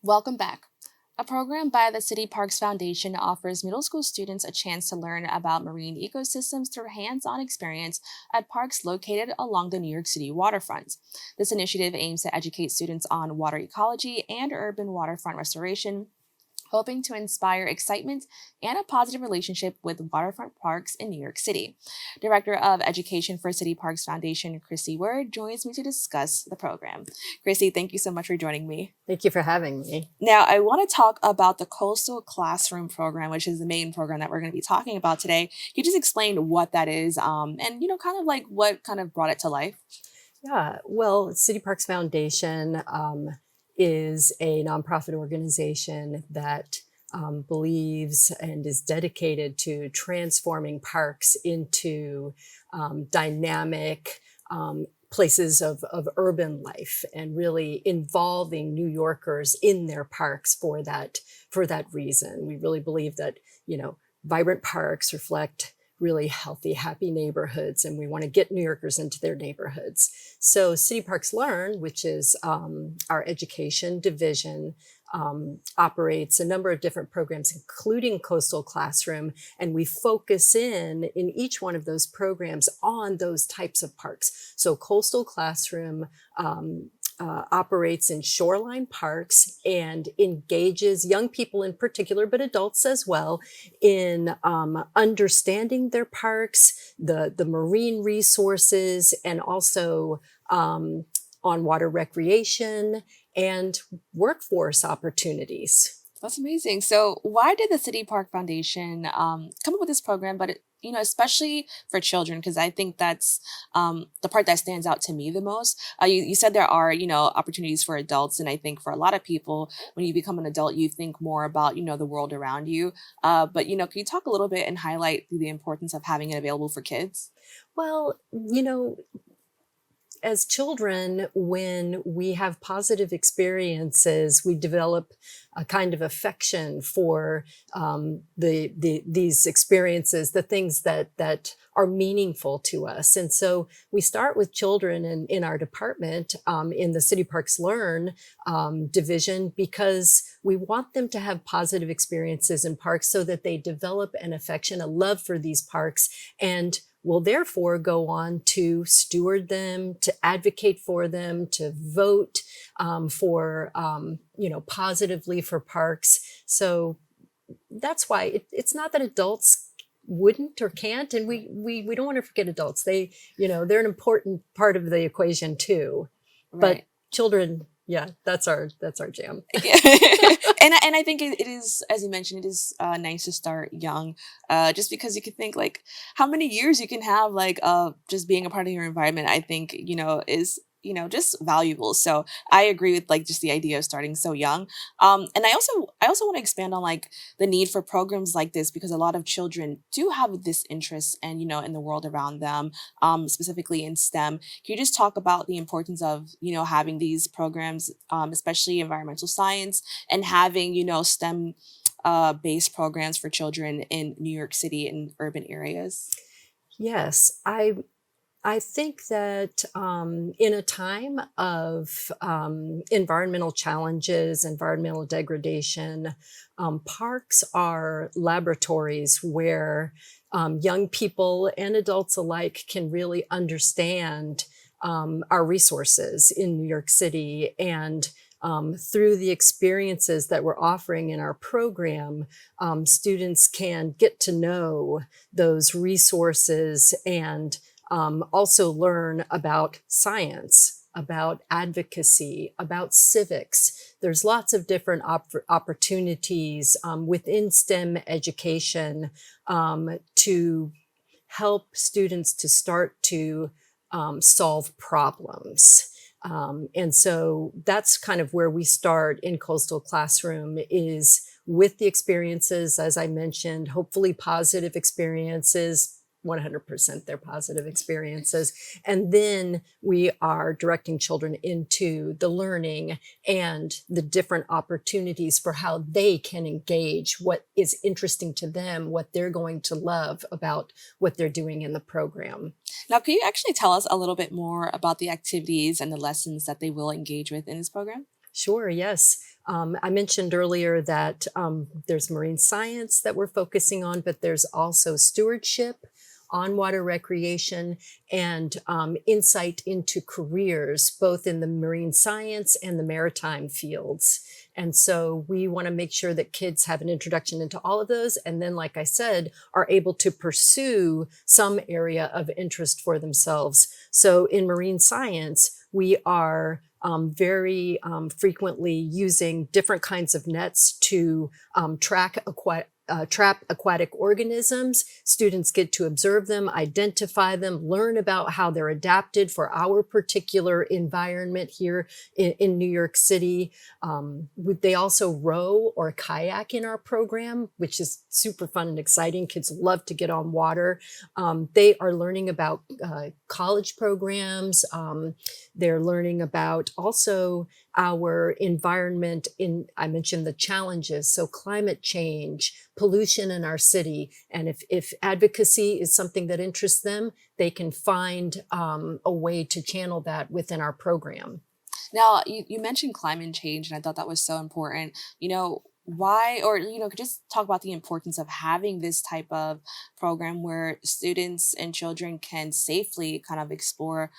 Welcome back. A program by the City Parks Foundation offers middle school students a chance to learn about marine ecosystems through hands on experience at parks located along the New York City waterfront. This initiative aims to educate students on water ecology and urban waterfront restoration, hoping to inspire excitement and a positive relationship with waterfront parks in New York City. Director of Education for City Parks Foundation, Chrissy Word, joins me to discuss the program. Chrissy, thank you so much for joining me. Thank you for having me. Now, I want to talk about the Coastal Classroom Program, which is the main program that we're going to be talking about today. Can you just explain what that is, and kind of like what kind of brought it to life? Yeah, well, City Parks Foundation is a nonprofit organization that believes and is dedicated to transforming parks into dynamic places of urban life and really involving New Yorkers in their parks for that reason. We really believe that, vibrant parks reflect really healthy, happy neighborhoods, and we want to get New Yorkers into their neighborhoods. So City Parks Learn, which is our education division, operates a number of different programs, including Coastal Classroom, and we focus in each one of those programs on those types of parks. So Coastal Classroom operates in shoreline parks and engages young people in particular, but adults as well, in understanding their parks, the marine resources, and also on water recreation and workforce opportunities. That's amazing. So, why did the City Park Foundation come up with this program? But especially for children, because I think that's the part that stands out to me the most. You said there are opportunities for adults, and I think for a lot of people, when you become an adult, you think more about the world around you. But can you talk a little bit and highlight the importance of having it available for kids? Well, as children, when we have positive experiences, we develop a kind of affection for these experiences, the things that are meaningful to us. And so we start with children in our department, in the City Parks Learn division, because we want them to have positive experiences in parks so that they develop an affection, a love for these parks, and will therefore go on to steward them, to advocate for them, to vote for, positively for parks. So that's why it's not that adults wouldn't or can't, and we don't want to forget adults. They're an important part of the equation too. Right. But children, yeah, that's our jam. Yeah. and I think it is, as you mentioned, it is nice to start young, just because you can think like how many years you can have like just being a part of your environment. I think is just valuable. So I agree with like just the idea of starting so young. And I also want to expand on like the need for programs like this, because a lot of children do have this interest and in the world around them, specifically in STEM. Can you just talk about the importance of having these programs, especially environmental science, and having STEM based programs for children in New York City and urban areas? Yes, I think that in a time of environmental challenges, environmental degradation, parks are laboratories where young people and adults alike can really understand our resources in New York City. And through the experiences that we're offering in our program, students can get to know those resources and also learn about science, about advocacy, about civics. There's lots of different opportunities within STEM education to help students to start to solve problems. And so that's kind of where we start in Coastal Classroom, is with the experiences, as I mentioned, hopefully positive experiences. 100% they're positive experiences. And then we are directing children into the learning and the different opportunities for how they can engage what is interesting to them, what they're going to love about what they're doing in the program. Now, can you actually tell us a little bit more about the activities and the lessons that they will engage with in this program? Sure, yes. I mentioned earlier that there's marine science that we're focusing on, but there's also stewardship, on water recreation, and insight into careers, both in the marine science and the maritime fields. And so we want to make sure that kids have an introduction into all of those. And then, like I said, are able to pursue some area of interest for themselves. So in marine science, we are very frequently using different kinds of nets to trap aquatic organisms. Students get to observe them, identify them, learn about how they're adapted for our particular environment here in New York City. They also row or kayak in our program, which is super fun and exciting. Kids love to get on water. They are learning about college programs. They're learning about also our environment. I mentioned the challenges, so climate change, pollution in our city. And if advocacy is something that interests them, they can find a way to channel that within our program. Now, you mentioned climate change, and I thought that was so important. Why, or, could just talk about the importance of having this type of program where students and children can safely kind of explore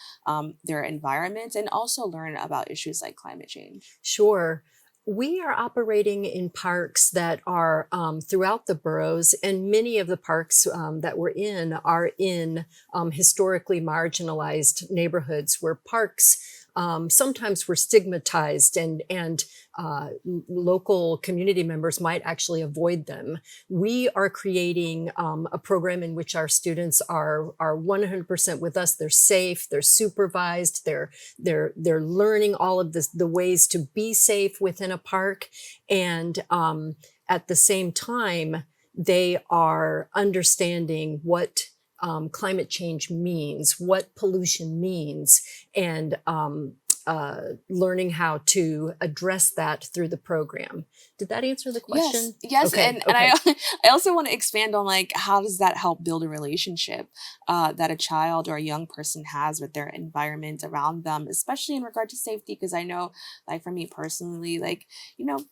their environment and also learn about issues like climate change. Sure. We are operating in parks that are throughout the boroughs, and many of the parks that we're in are in historically marginalized neighborhoods where parks sometimes were stigmatized, and local community members might actually avoid them. We are creating a program in which our students are 100% with us. They're safe, they're supervised, they're learning all of the ways to be safe within a park, and at the same time, they are understanding what climate change means, what pollution means, and learning how to address that through the program. Did that answer the question? Yes, Okay, and okay. I also want to expand on like how does that help build a relationship that a child or a young person has with their environment around them, especially in regard to safety. Because I know, like for me personally, like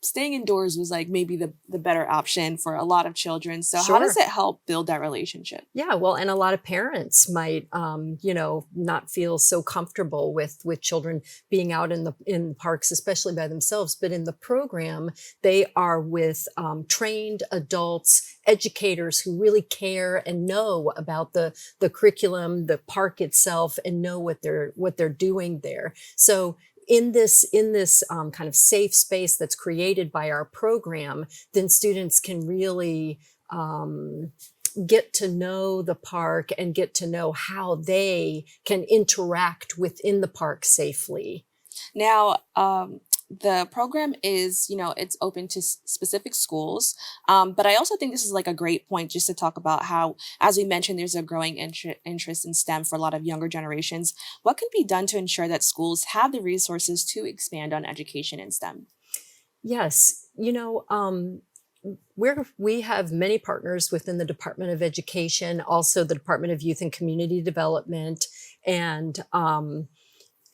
staying indoors was like maybe the better option for a lot of children. So how does Sure. it help build that relationship? Yeah, well, and a lot of parents might, not feel so comfortable with children being out in parks, especially by themselves. But in the program, they are with trained adults, educators who really care and know about the curriculum, the park itself, and know what they're doing there. So in this kind of safe space that's created by our program, then students can really get to know the park and get to know how they can interact within the park safely. Now, the program is, it's open to specific schools. But I also think this is like a great point just to talk about how, as we mentioned, there's a growing interest in STEM for a lot of younger generations. What can be done to ensure that schools have the resources to expand on education in STEM? Yes, we have many partners within the Department of Education, also the Department of Youth and Community Development, and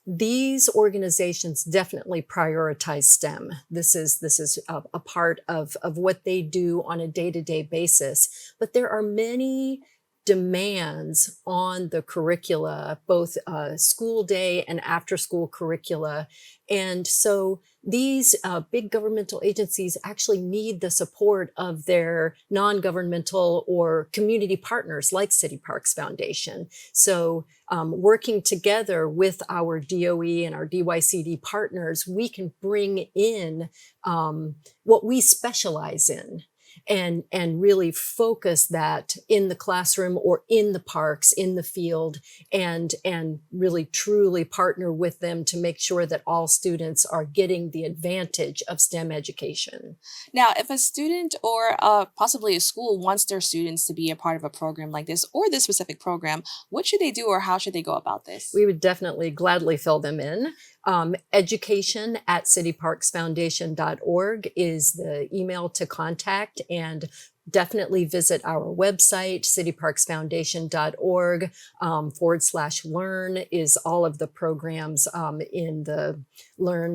these organizations definitely prioritize STEM. This is a part of what they do on a day-to-day basis. But there are many demands on the curricula, both school day and after school curricula. And so these big governmental agencies actually need the support of their non-governmental or community partners like City Parks Foundation. So working together with our DOE and our DYCD partners, we can bring in what we specialize in, and really focus that in the classroom or in the parks, in the field, and really truly partner with them to make sure that all students are getting the advantage of STEM education. Now, if a student or possibly a school wants their students to be a part of a program like this or this specific program, what should they do or how should they go about this? We would definitely gladly fill them in. Education at cityparksfoundation.org is the email to contact, and definitely visit our website, cityparksfoundation.org /learn is all of the programs in the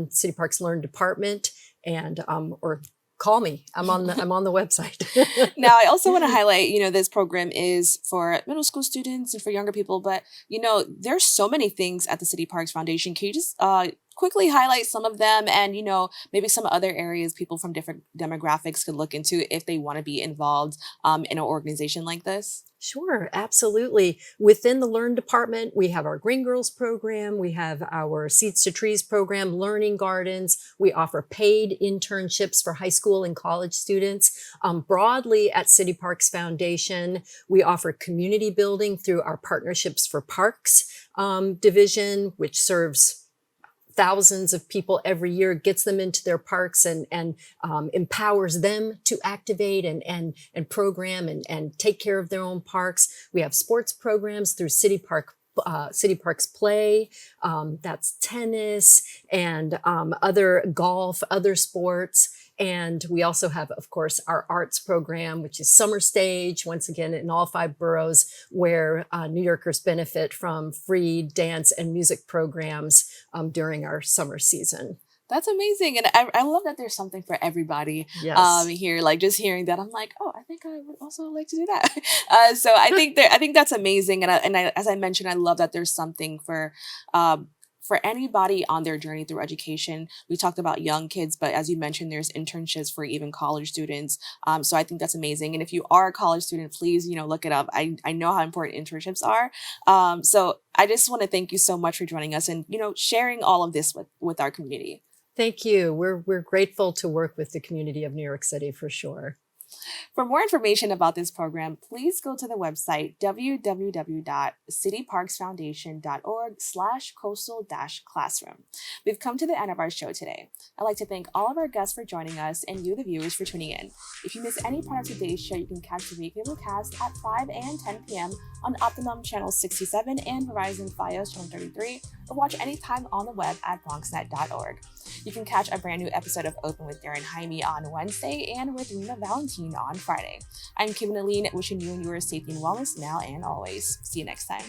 City Parks Learn department. and or call me. I'm on the website. Now, I also want to highlight, this program is for middle school students and for younger people, but, there's so many things at the City Parks Foundation. Can you just quickly highlight some of them and, maybe some other areas people from different demographics could look into if they want to be involved in an organization like this? Sure, absolutely. Within the Learn department, we have our Green Girls program, we have our Seeds to Trees program, Learning Gardens. We offer paid internships for high school and college students. Broadly at City Parks Foundation, we offer community building through our Partnerships for Parks division, which serves thousands of people every year, gets them into their parks and empowers them to activate and program and take care of their own parks. We have sports programs through City Parks Play, that's tennis and other golf, other sports. And we also have, of course, our arts program, which is Summer Stage, once again, in all 5 boroughs, where New Yorkers benefit from free dance and music programs during our summer season. That's amazing. And I love that there's something for everybody Yes. here. Like just hearing that, I'm like, oh, I think I would also like to do that. So I think that's amazing. And as I mentioned, I love that there's something for anybody on their journey through education. We talked about young kids, but as you mentioned, there's internships for even college students. So I think that's amazing. And if you are a college student, please, look it up. I know how important internships are. So I just want to thank you so much for joining us and, sharing all of this with our community. Thank you. We're grateful to work with the community of New York City for sure. For more information about this program, please go to the website www.cityparksfoundation.org/coastal-classroom. We've come to the end of our show today. I'd like to thank all of our guests for joining us and you, the viewers, for tuning in. If you miss any part of today's show, you can catch the replay cast at 5 and 10 p.m. on Optimum Channel 67 and Verizon Fios Channel 33, or watch anytime on the web at bronxnet.org. You can catch a brand new episode of Open with Darren Hymie on Wednesday and with Rena Valentine on Friday. I'm Kibin Alleyne, wishing you and yours safety and wellness now and always. See you next time.